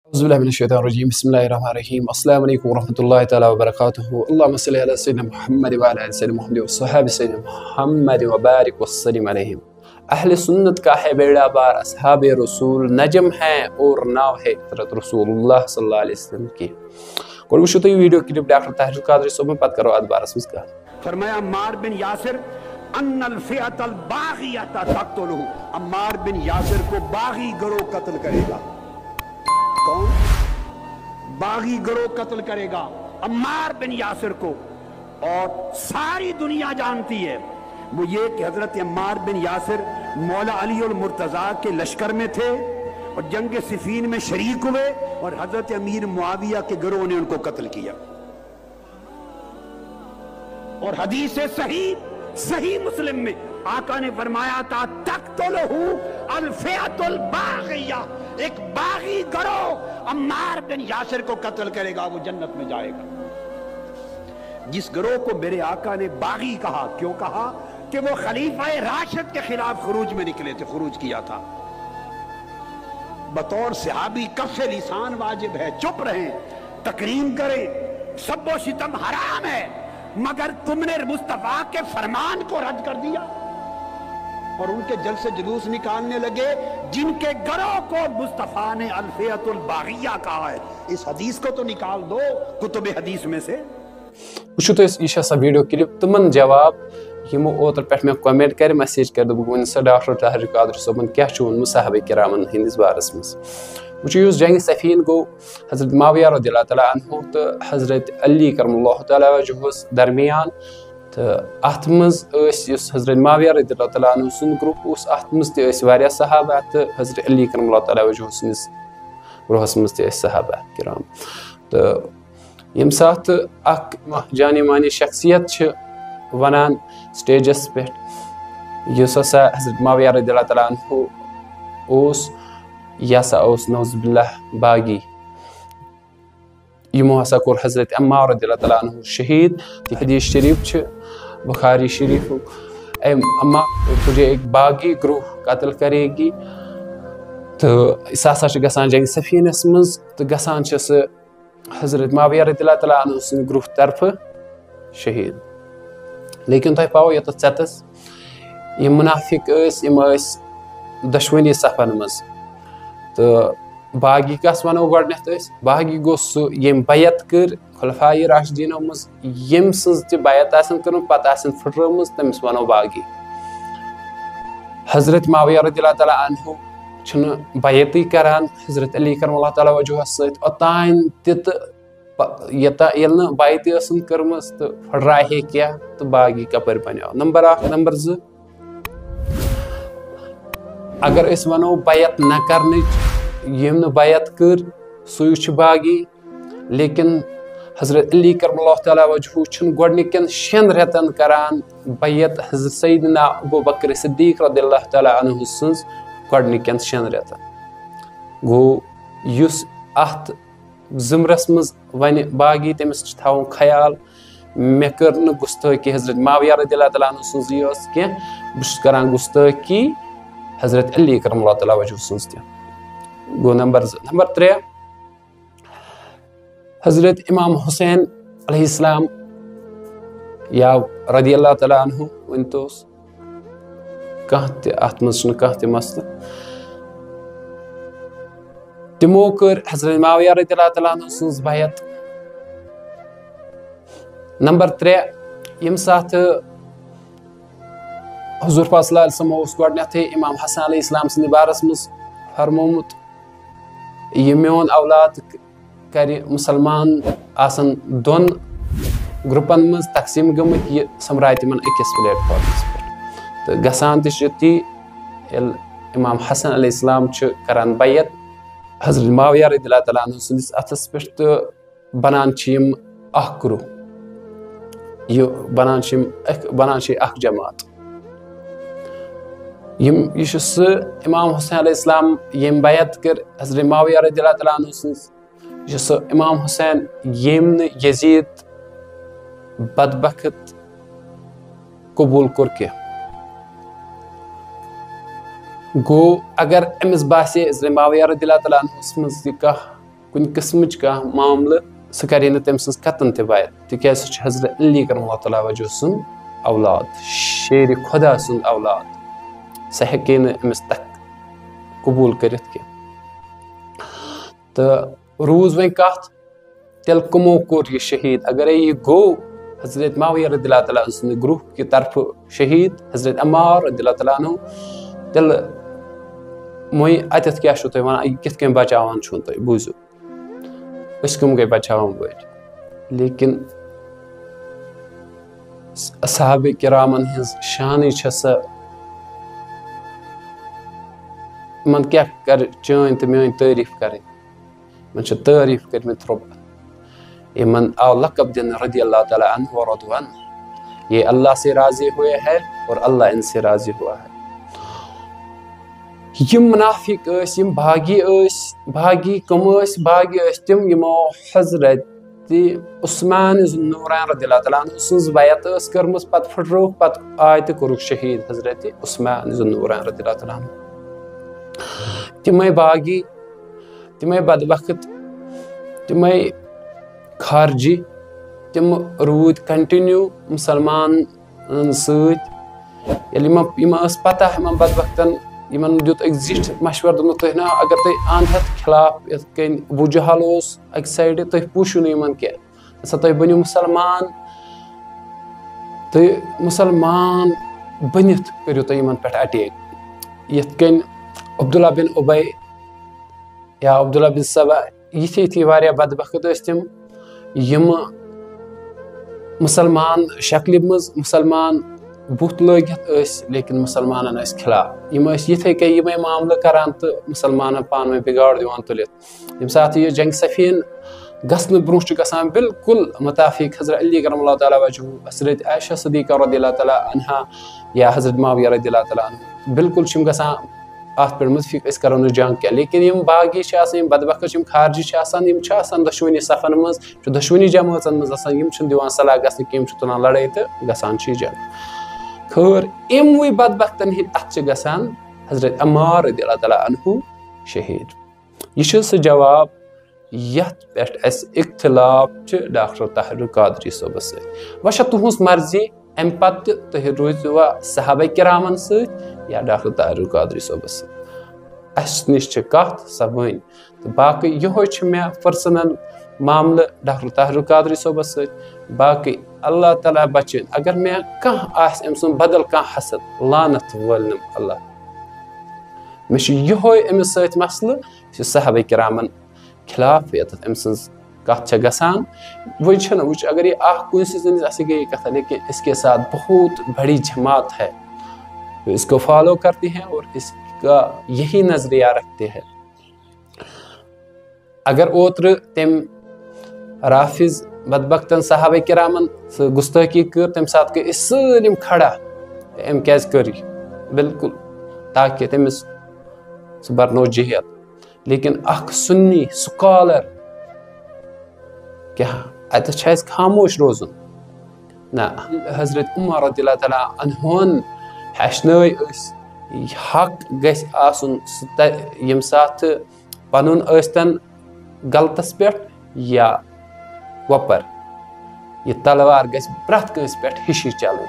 أعوذ بالله من الشيطان الرجيم بسم الله الرحمن الرحيم السلام عليكم ورحمة الله تعالى وبركاته اللهم صل على سيدنا محمد وعلى آل سيدنا محمد والصحابة سيدنا محمد وبارك وسلم عليهم اہل سنت کا ہے بیڑا بار اصحاب رسول نجم ہیں اور ناو ہے حضرت رسول اللہ صلی اللہ علیہ وسلم کی گوڑ وچھو تو یہ video clip doctor Tahir Qadri صاحب پت کرو اد بارس مز کہا فرمایا عمار بن یاسر ان الفئۃ الباغیہ تقتلہ عمار بن یاسر کو باغی گروہ قتل کرے گا کون باغی گروہ قتل کرے گا عمار بن یاسر کو اور ساری دنیا جانتی ہے وہ یہ کہ حضرت عمار بن یاسر مولا علی المرتضیٰ کے لشکر میں تھے اور جنگ صفین میں شریک ہوئے اور حضرت امیر معاویہ کے گروہ نے ان کو قتل کیا اور حدیث صحیح مسلم میں آقا نے فرمایا تھا تقتلہ الفئۃ الباغیہ ایک باغی گروہ عمار بن یاسر کو قتل کرے گا وہ جنت میں جائے گا جس گروہ کو میرے آقا نے باغی کہا کیوں کہا کہ وہ خلیفہ راشد کے خلاف خروج میں نکلے تھے خروج کیا تھا بطور صحابی کف لسان واجب ہے چپ رہیں تکریم کریں سب و ستم حرام ہے مگر تم نے مصطفیٰ کے فرمان کو رد کر دیا اور ان کے جل سے جلوس نکالنے لگے جن کے گروہ کو مصطفیٰ نے الفئۃ الباغیہ کہا ہے اس حدیث کو تو نکال دو کتب حدیث میں سے وچھو تو یہ سا ویڈیو کلپ تمن جواب یمو اوتر پہ میں کمنٹ کر میسیج کر دب ون سا ڈاکٹر طاہر قادری صاحبن کیا ون صحابہ کرامن ہندس بارس مز وچھو اس جنگ صفین گو حضرت معاویہ رضی اللہ تعالیٰ عنہ تو حضرت علی کرم اللہ تعالیٰ وجہ درمیان تو ات مز حضرت معاویہ رضی اللہ تعالیٰ عنہ سن گروپ اس ات مز تہ واریاہ صحابہ تو حضرت علی کرم اللہ تعالیٰ وجہ سنس گروہس مز تہ صحابہ کرام تو یم سات اک جانی مانی شخصیت ونان سٹیجس پہ اس ہسا حضرت معاویہ رضی اللہ تعالیٰ عنہ اس یہ ہسا اس نعوذ باللہ باغی یمو ہسا کور حضرت عمار رضی اللہ تعالیٰ عنہ شہید حدیث شریف بخاری شریف اے عمار تجھے ایک باغی گروہ قتل کرے گی تو اس ہسا گژھان جنگ صفینس مز تو گژھان سہ حضرت معاویہ رضی اللہ تعالیٰ عنہ سن گروہ طرف شہید لیکن تہ پاو یت ژتس یم منافق یم دشوانی صفن مز تو باغی کس ونو گۄڈنیتھ باغی گو سہ یم بیعت کر خلفائے راشدینو مز یم سنز تہ بیعت آسن کرن پتہ آسن پھٹرمٕژ تٔمِس ونو باغی حضرت معاویہ رضی اللہ تعالیٰ عنہ چھنہ بیعتی کران حضرت علی کرم اللہ تعالیٰ وجہس ست اوتان یل بیعتی ٲسن کٔرمٕژ تو پھٹرائے کیا تو باغی کپر بنیو نمبر 1 نمبر 2 اگر اس ونو بیعت نہ کرنچ یم نہ بیعت کر سہ باغی لیکن حضرت علی کرم اللہ تعالیٰ وجہ چھن گۄڈنِکٮ۪ن 6 رٮ۪تن کران بیعت حضرت سیدنا ابو بکر صدیق رضی اللہ تعالیٰ عنہ سنز گۄڈنِکٮ۪ن 6 رٮ۪تن گو یس ات زمرس مز ون باغی تمس تھاون خیال مے کر نہ گستاخی حضرت معاویہ رضی اللہ تعالیٰ عنہ سنز یہ کی بس کران گستاخی حضرت علی کرم اللہ تعالیٰ وجہ سنز تہ گو نمبر 2 نمبر 3 حضرت امام حسین علیہ السلام یا رضی اللہ تعالیٰ عنہ ونتوس کانٛہہ تہ ات مز چھنہ کانٛہہ تہ مسلہٕ تمو کر حضرت معاویہ رضی اللہ تعالیٰ عنہ سنز بیعت نمبر 3 یم سات حضور پاک صلی اللہ علیہ وسلم اس گۄڈنیتھے امام حسن علیہ السلام سند بارس مز فرمومت یہ میون اولاد کر مسلمان آسن دون گروپن مز تقسیم گمت یہ سمرائے تمن اکس پلیٹ فارمس پہ تو گسان تی یل امام حسن علیہ السلام کران بیعت حضرت معاویہ رضی اللہ تعالیٰ عنہ سندس اتھس پہ تو بنان اخ گروہ یہ بنان اخ جماعت یہ سہ امام حسین علیہ السلام یم بیعت کر حضرت معاویہ رضی اللہ تعالیٰ عنہ سنز یہ سہ امام حسین یم نہ یزید بدبخت قبول کور کی گو اگر امس باسے حضرت معاویہ رضی اللہ تعالیٰ عنہ مز کُنہِ قٕسمٕچ کانٛہہ معاملہٕ سُہ کَرے نہٕ تٔمۍ سٕنٛز کَتَن تہِ وَتہِ تِکیٛازِ سُہ چھُ حضرت علی کرم اللہ تعالیٰ وجہ سُنٛد اولاد شیرِ خۄدا سُنٛد اولاد سُہ ہیٚکے نہٕ أمِس قبوٗل کٔرِتھ کینٛہہ تہٕ روٗز وۄنۍ کَتھ تیٚلہِ کٕمو کوٚر یہِ شہیٖد اگرے یہِ گوٚو حضرت معاویہ رضی اللہ تعالیٰ سٕنٛدِ گرُپ کہِ طرفہٕ شہیٖد حضرت عمار رضی اللہ تعالیٰ عنہ تیٚلہِ وۄنۍ اَتٮ۪تھ کیٛاہ چھُو تُہۍ وَنان یہِ کِتھ کٔنۍ بچاوان چھُو تُہۍ بوٗزِو أسۍ کٕم گٔے بچاوان وٲلۍ لیکن صحابہ کرامن ہٕنٛز شانٕے چھےٚ سۄ یِمن کیٛاہ کَرِ چٲنۍ تہٕ میٲنۍ تعریٖف کَرٕنۍ یِمن چھِ تعریٖف کٔرمٕتۍ رۄبن یِمن آو لقب دِنہٕ رضی اللہ تعالیٰ عنہ ورضوا عنہ یہ اللہ سے راضی ہوئے ہے اور اللہ ان سے راضی ہوا ہے یِم منافق ٲسۍ یِم باغی ٲسۍ باغی کٕم ٲسۍ باغی ٲسۍ تِم یِمو حضرت عثمان ذُو النورین رضی اللہ تعالیٰ عنہ سٕنٛز بیعت ٲس کٔرمٕژ پتہٕ پھٕٹرٲوٕکھ پتہٕ آے تہٕ کوٚرُکھ شہیٖد حضرت عثمان ذُو النورین رضی اللہ تعالیٰ عنہ تِمے باغی تِمے بدبخت تِمے خارجی تِم روٗدۍ کنٹِنیوٗ مُسلمانن سۭتۍ ییٚلہِ یِمن ٲس پتہ یِمن بدبختن یِمن دیُت أکۍ زِٹھۍ مشورٕ دوٚپنکھ تُہۍ نا اگر تُہۍ اَنٛد ہٮ۪تھ خِلاف یِتھ کٔنۍ ابوٗ جہل اوس اَکہِ سایڈٕ تُہۍ پوٗشِو نہٕ یِمن کینٛہہ ہسا تُہۍ بٔنِو مُسلمان تُہۍ مُسلمان بٔنِتھ کٔرِو تُہۍ یِمن پٮ۪ٹھ اٹیک یِتھ کٔنۍ عبداللہ بن اُبے یا عبداللہ بن سبا یِتھی یِتھی واریاہ بدبخت ٲسۍ تِم یِمہٕ مُسلمان شکلہِ منٛز مُسلمان بُتھ لٲگِتھ ٲسۍ لیکن مُسلمانن ٲسۍ خِلاف یِم ٲسۍ یِتھے کٔنۍ یِمے معاملہٕ کران تہٕ مُسلمانن پانہٕ ؤنۍ بِگاڑ دِوان تُلِتھ ییٚمہِ ساتہٕ یہِ جنگ صفیٖن گژھنہٕ برونٛہہ چھُ گژھان بالکُل مُطافِق حضرت علی کرم اللہ تعالیٰ وجہ حضرت عائشہ صدیقہ رضی اللہ تعالیٰ عنہا یا حضرت معاویہ رضی اللہ تعالیٰ عنہ بالکل چھِ یِم گژھان اَتھ پٮ۪ٹھ مُتفِق أسۍ کرو نہٕ جنگ کینٛہہ لیکن یِم باغی چھِ آسان یِم بدبخت چھِ یِم خارجی چھِ آسان یِم چھِ آسان دۄشوٕنی صفن منٛز چھُ دۄشوٕنی جمٲژن منٛز آسان یِم چھِنہٕ دِوان صلاح گژھنہٕ کینٛہہ یِم چھِ تُلان لڑٲے تہٕ گژھان چھِ یہِ جنگ خٲر یِموٕے بدبختن ہٕنٛدۍ اَتھٕ چھِ گژھان حضرت عمار رضی اللہ تعالیٰ عنہ شہیٖد یہِ چھُ سُہ جواب یتھ پٮ۪ٹھ اَسہِ اختِلاف چھُ ڈاکٹر طاہر القادری صٲبس سۭتۍ وۄنۍ چھےٚ تُہنٛز مرضی امہِ پتہٕ تہِ تُہۍ روٗزوا صحابہ کرامن سۭتۍ یا ڈاکٹر طاہر القادری صٲبس سۭتۍ اَسہِ نِش چھِ کتھ سۄ ؤنۍ تہٕ باقٕے یِہوے چھُ مےٚ پٔرسنل معاملہٕ ڈاکٹر طاہر القادری صٲبس سۭتۍ باقٕے اللہ تعالیٰ بچٲیِن اگر مےٚ کانٛہہ آسہِ أمۍ سُنٛد بدل کانٛہہ حسد لعنت وٲلنم اللہ مےٚ چھُ یِہوے أمِس سۭتۍ مسلہٕ یہِ چھُ صحابہ کرامن خِلاف ییٚتٮ۪تھ أمۍ سٕنٛز کتھ چھےٚ گژھان وۄنۍ چھنہٕ وٕچھ اگر یہِ اکھ کُنہِ سۭتۍ اَسہِ گٔے کتھ لیکن اس کے ساتھ بہت بڑی جماعت ہے اس کو فالو کرتی ہیں اور اس کا یہی نظریہ رکھتے ہیں اگر اوترٕ تٔمۍ رافظ بدبختن صحابہ کرامن سۄ گُستٲخی کٔر تمہِ ساتہٕ گٔے أسۍ سٲلِم کھڑا أمۍ کیازِ کٔر یہِ بالکل تاکہِ تٔمِس سُہ برنو جہل لیکن اکھ سُنی سکالر کیٛاہ اَتٮ۪تھ چھُ اَسہِ خاموش روزُن نہ حضرت عمر رضی اللہ تعالیٰ عنہن ہیٚچھنٲے أسۍ حق گژھِ آسُن سُہ ییٚمہِ ساتہٕ پنُن ٲسۍتن غلطس پٮ۪ٹھ یا وۄپر یہِ تلوار گژھِ پرٛٮ۪تھ کٲنٛسہِ پٮ۪ٹھ ہِشی چلٕنۍ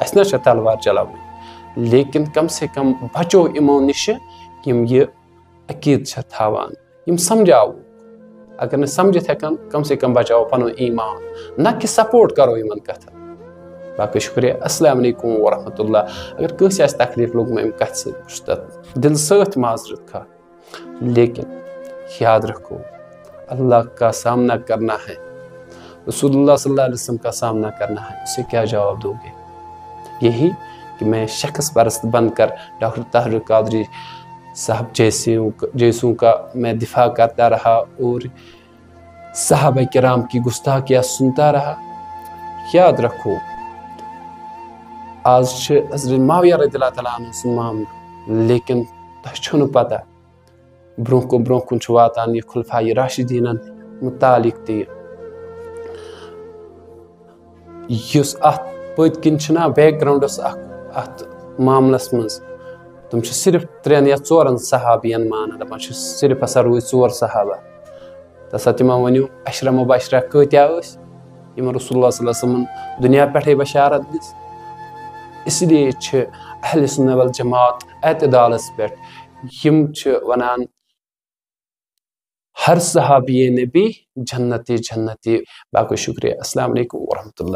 اَسہِ نہ چھِ تلوار چلاوٕنۍ لیکن کم سے کم بچو یِمو نِشہِ یِم یہِ عقیٖدٕ چھِ تھاوان یِم سمجھاوو اگر نہٕ سمجھِتھ ہٮ۪کان کم سے کم بچاوو پنُن ایٖمان نہ کہِ سپورٹ کرو یِمن کتھن باقٕے شُکریہ السلام علیکم ورحمۃ اللہ اگر کٲنٛسہِ آسہِ تکلیٖف لوٚگمُت اَمہِ کتھِ سۭتۍ بہٕ چھُس تتھ دل سۭتۍ معذرت خواہ لیکن یاد رکھو اللہ کا سامنا کرنا ہے رسول اللہ صلی اللہ علیہ وسلم کا سامنا کرنا ہے اسے کیا جواب دو گے یہی کہ میں شخص پرست بن کر ڈاکٹر طاہر القادری صاحب جیسوں کا میں دفاع کرتا رہا اور صحابہ کرام کی گستاخیاں سنتا رہا یاد رکھو آج چھِ حضرت معاویہ رضی اللہ تعالیٰ عنہ سُنٛد معاملہٕ لیکن تۄہہِ چھو نہٕ پتہ برونٛہہ کُن چھُ واتان یہِ خُلفایہِ راشدیٖنن مُتعلق تہِ یُس اتھ پٔتۍ کِنۍ چھُنہ بیک گراونڈس اکھ اتھ معاملس منٛز تِم چھِ صرف 3 یا 4 صحابین مانان دپان چھِ صرف ہسا روٗدۍ 4 صحابہ تسا تمو ونیو عشرہ مباشرہ کتیا یم رسول اللہ صلی اللہ علیہ وسلم دنیا پہ بشارت دس. اس لیے اہل سنت والجماعت اعتدالس پہ یم ونان ہر صحابی نبی جنتی جنتی. باقی شکریہ. السلام علیکم ورحمۃ اللہ.